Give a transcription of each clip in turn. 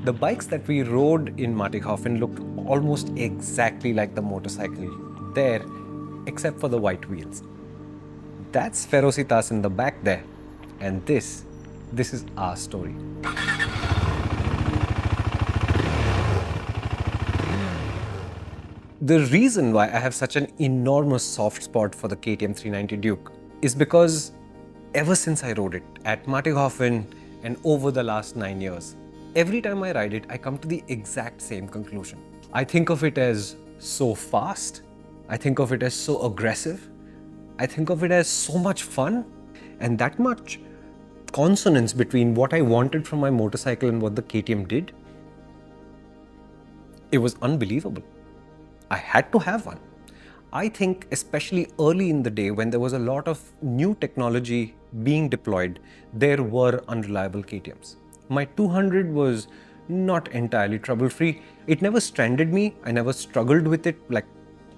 The bikes that we rode in Mattighofen looked almost exactly like the motorcycle there, except for the white wheels. That's Ferocitas in the back there. And this is our story. The reason why I have such an enormous soft spot for the KTM 390 Duke is because ever since I rode it at Mattighofen and over the last 9 years, every time I ride it, I come to the exact same conclusion. I think of it as so fast, I think of it as so aggressive, I think of it as so much fun, and that much consonance between what I wanted from my motorcycle and what the KTM did. It was unbelievable. I had to have one. I think especially early in the day when there was a lot of new technology being deployed, there were unreliable KTMs. My 200 was not entirely trouble-free. It never stranded me. I never struggled with it like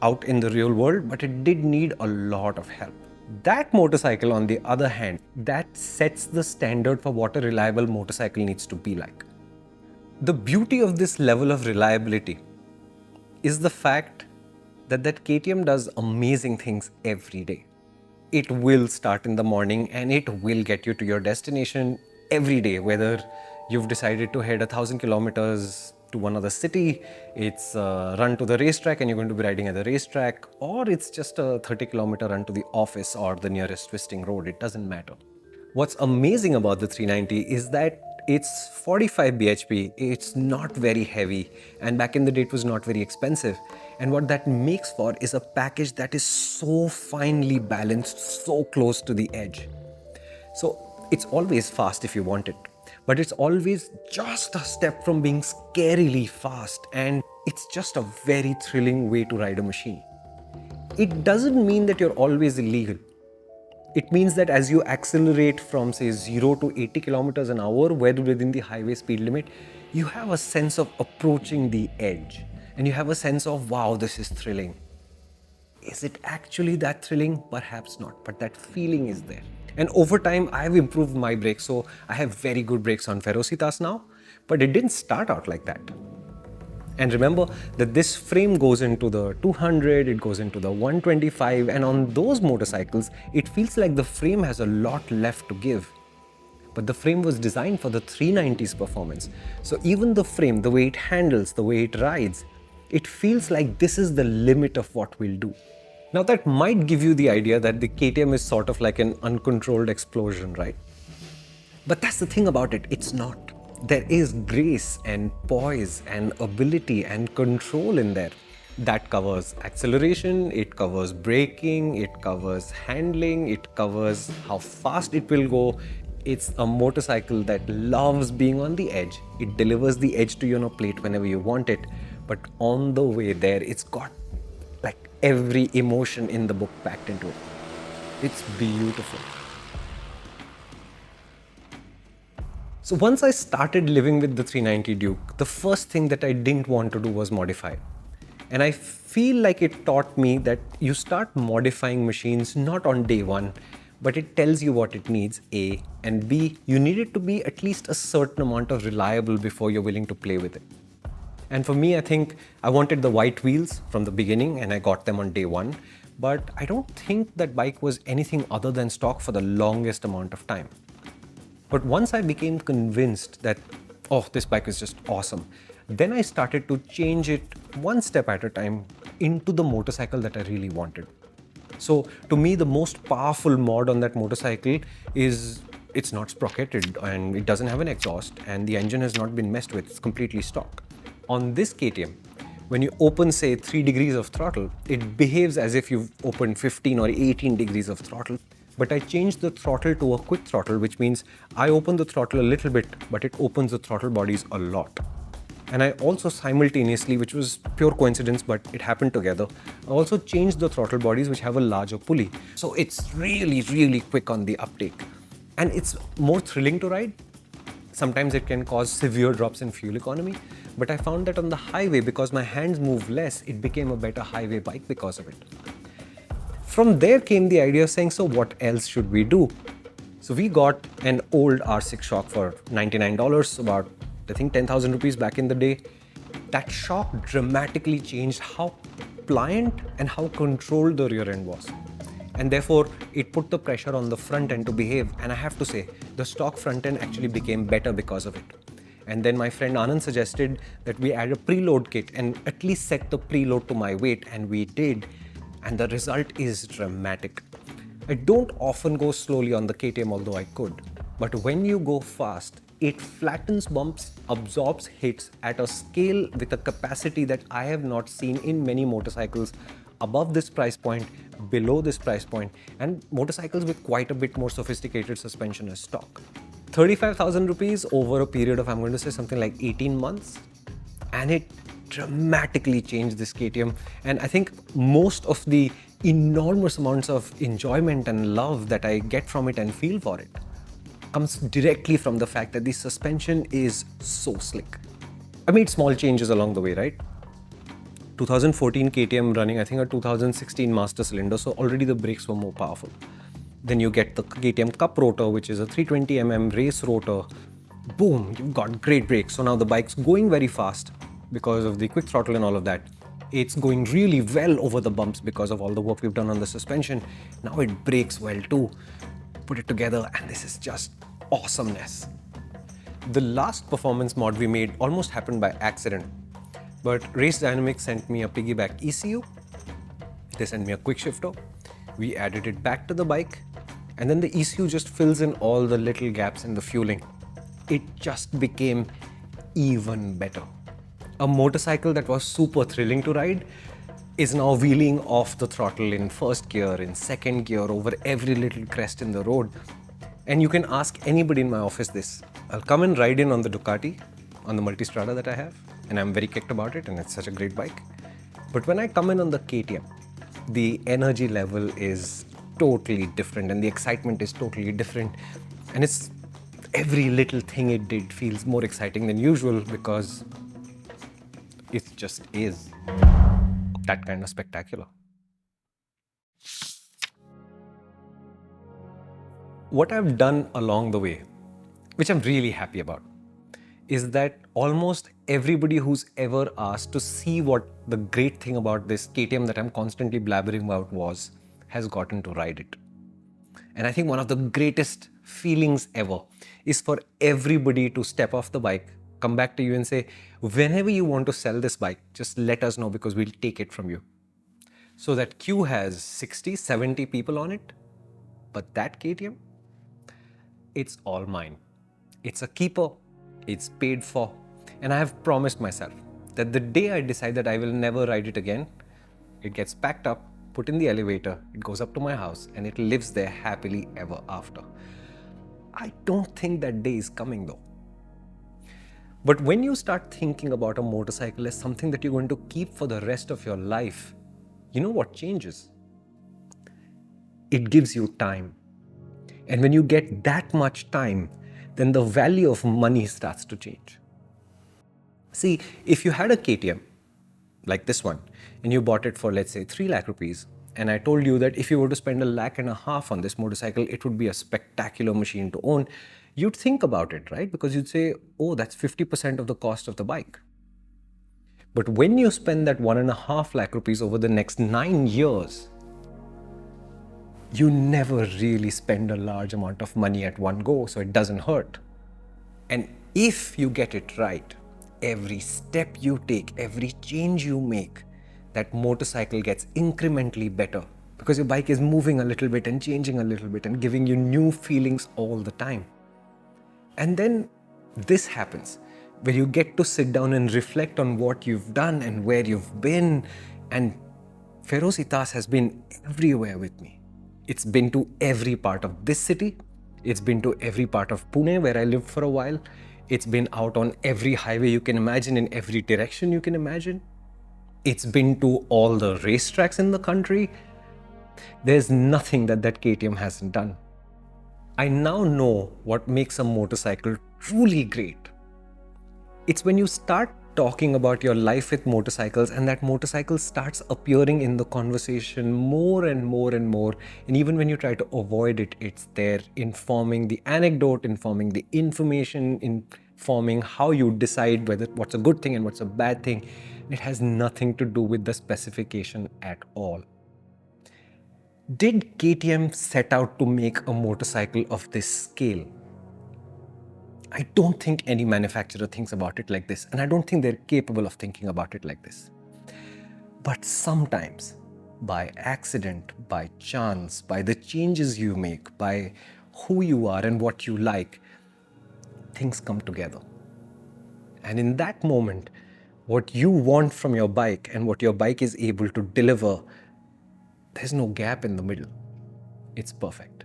out in the real world, but it did need a lot of help. That motorcycle, on the other hand, that sets the standard for what a reliable motorcycle needs to be like. The beauty of this level of reliability is the fact that KTM does amazing things every day. It will start in the morning and it will get you to your destination every day, whether you've decided to head 1,000 kilometers to another city, it's a run to the racetrack and you're going to be riding at the racetrack, or it's just a 30-kilometer run to the office or the nearest twisting road, it doesn't matter. What's amazing about the 390 is that it's 45 bhp, it's not very heavy, and back in the day it was not very expensive. And what that makes for is a package that is so finely balanced, so close to the edge. So it's always fast if you want it, but it's always just a step from being scarily fast, and it's just a very thrilling way to ride a machine. It doesn't mean that you're always illegal. It means that as you accelerate from say 0 to 80 kilometers an hour, well within the highway speed limit, you have a sense of approaching the edge and you have a sense of, wow, this is thrilling. Is it actually that thrilling? Perhaps not, but that feeling is there. And over time, I've improved my brakes, so I have very good brakes on Ferocitas now, but it didn't start out like that. And remember that this frame goes into the 200, it goes into the 125, and on those motorcycles, it feels like the frame has a lot left to give. But the frame was designed for the 390's performance. So even the frame, the way it handles, the way it rides, it feels like this is the limit of what we'll do. Now that might give you the idea that the KTM is sort of like an uncontrolled explosion, right? But that's the thing about it, it's not. There is grace and poise and ability and control in there. That covers acceleration, it covers braking, it covers handling, it covers how fast it will go. It's a motorcycle that loves being on the edge. It delivers the edge to you on a plate whenever you want it. But on the way there, it's got like every emotion in the book packed into it. It's beautiful. So once I started living with the 390 Duke, the first thing that I didn't want to do was modify. And I feel like it taught me that you start modifying machines not on day one, but it tells you what it needs, A, and B, you need it to be at least a certain amount of reliable before you're willing to play with it. And for me, I think I wanted the white wheels from the beginning and I got them on day one, but I don't think that bike was anything other than stock for the longest amount of time. But once I became convinced that, oh, this bike is just awesome, then I started to change it one step at a time into the motorcycle that I really wanted. So to me, the most powerful mod on that motorcycle is it's not sprocketed and it doesn't have an exhaust and the engine has not been messed with, it's completely stock. On this KTM, when you open say 3 degrees of throttle, it behaves as if you've opened 15 or 18 degrees of throttle. But I changed the throttle to a quick throttle, which means I open the throttle a little bit, but it opens the throttle bodies a lot. And I also simultaneously, which was pure coincidence, but it happened together, I also changed the throttle bodies which have a larger pulley. So it's really, really quick on the uptake. And it's more thrilling to ride. Sometimes it can cause severe drops in fuel economy, but I found that on the highway, because my hands move less, it became a better highway bike because of it. From there came the idea of saying, so what else should we do? So we got an old R6 shock for $99 about I think 10,000 rupees back in the day, that shock dramatically changed how pliant and how controlled the rear end was. And therefore, it put the pressure on the front end to behave. And I have to say, the stock front end actually became better because of it. And then my friend Anand suggested that we add a preload kit and at least set the preload to my weight, and we did. And the result is dramatic. I don't often go slowly on the KTM, although I could. But when you go fast, it flattens bumps, absorbs hits at a scale with a capacity that I have not seen in many motorcycles above this price point, below this price point, and motorcycles with quite a bit more sophisticated suspension as stock. 35,000 rupees over a period of, I'm going to say something like 18 months. And it dramatically changed this KTM. And I think most of the enormous amounts of enjoyment and love that I get from it and feel for it comes directly from the fact that the suspension is so slick. I made small changes along the way, right? 2014 KTM running, I think a 2016 master cylinder, so already the brakes were more powerful. Then you get the KTM Cup rotor, which is a 320 race rotor. Boom, you've got great brakes. So now the bike's going very fast because of the quick throttle and all of that. It's going really well over the bumps because of all the work we've done on the suspension. Now it brakes well too. Put it together and this is just awesomeness. The last performance mod we made almost happened by accident, but Race Dynamics sent me a piggyback ECU. They sent me a quick shifter. We added it back to the bike, and then the ECU just fills in all the little gaps in the fueling. It just became even better. A motorcycle that was super thrilling to ride is now wheeling off the throttle in first gear, in second gear, over every little crest in the road. And you can ask anybody in my office this. I'll come and ride in on the Ducati, on the Multistrada that I have, and I'm very kicked about it, and it's such a great bike. But when I come in on the KTM, the energy level is totally different and the excitement is totally different. And it's every little thing it did feels more exciting than usual because it just is that kind of spectacular. What I've done along the way, which I'm really happy about, is that almost everybody who's ever asked to see what the great thing about this KTM that I'm constantly blabbering about was, has gotten to ride it. And I think one of the greatest feelings ever is for everybody to step off the bike, come back to you and say, whenever you want to sell this bike, just let us know because we'll take it from you. So that queue has 60, 70 people on it, but that KTM, it's all mine. It's a keeper. It's paid for, and I have promised myself that the day I decide that I will never ride it again, it gets packed up, put in the elevator, it goes up to my house, and it lives there happily ever after. I don't think that day is coming though. But when you start thinking about a motorcycle as something that you're going to keep for the rest of your life, you know what changes? It gives you time. And when you get that much time, then the value of money starts to change. See, if you had a KTM like this one and you bought it for, let's say, 3 lakh rupees, and I told you that if you were to spend 1.5 lakh on this motorcycle, it would be a spectacular machine to own, you'd think about it, right? Because you'd say, oh, that's 50% of the cost of the bike. But when you spend that 1.5 lakh rupees over the next 9 years, you never really spend a large amount of money at one go, so it doesn't hurt. And if you get it right, every step you take, every change you make, that motorcycle gets incrementally better because your bike is moving a little bit and changing a little bit and giving you new feelings all the time. And then this happens where you get to sit down and reflect on what you've done and where you've been. And Ferocitas has been everywhere with me. It's been to every part of this city. It's been to every part of Pune where I lived for a while. It's been out on every highway you can imagine, in every direction you can imagine. It's been to all the racetracks in the country. There's nothing that KTM hasn't done. I now know what makes a motorcycle truly great. It's when you start talking about your life with motorcycles and that motorcycle starts appearing in the conversation more and more and more. And even when you try to avoid it, it's there, informing the anecdote, informing the information, in forming, how you decide whether what's a good thing and what's a bad thing. It has nothing to do with the specification at all. Did KTM set out to make a motorcycle of this scale? I don't think any manufacturer thinks about it like this, and I don't think they're capable of thinking about it like this. But sometimes, by accident, by chance, by the changes you make, by who you are and what you like, things come together. And in that moment, what you want from your bike and what your bike is able to deliver, there's no gap in the middle. It's perfect.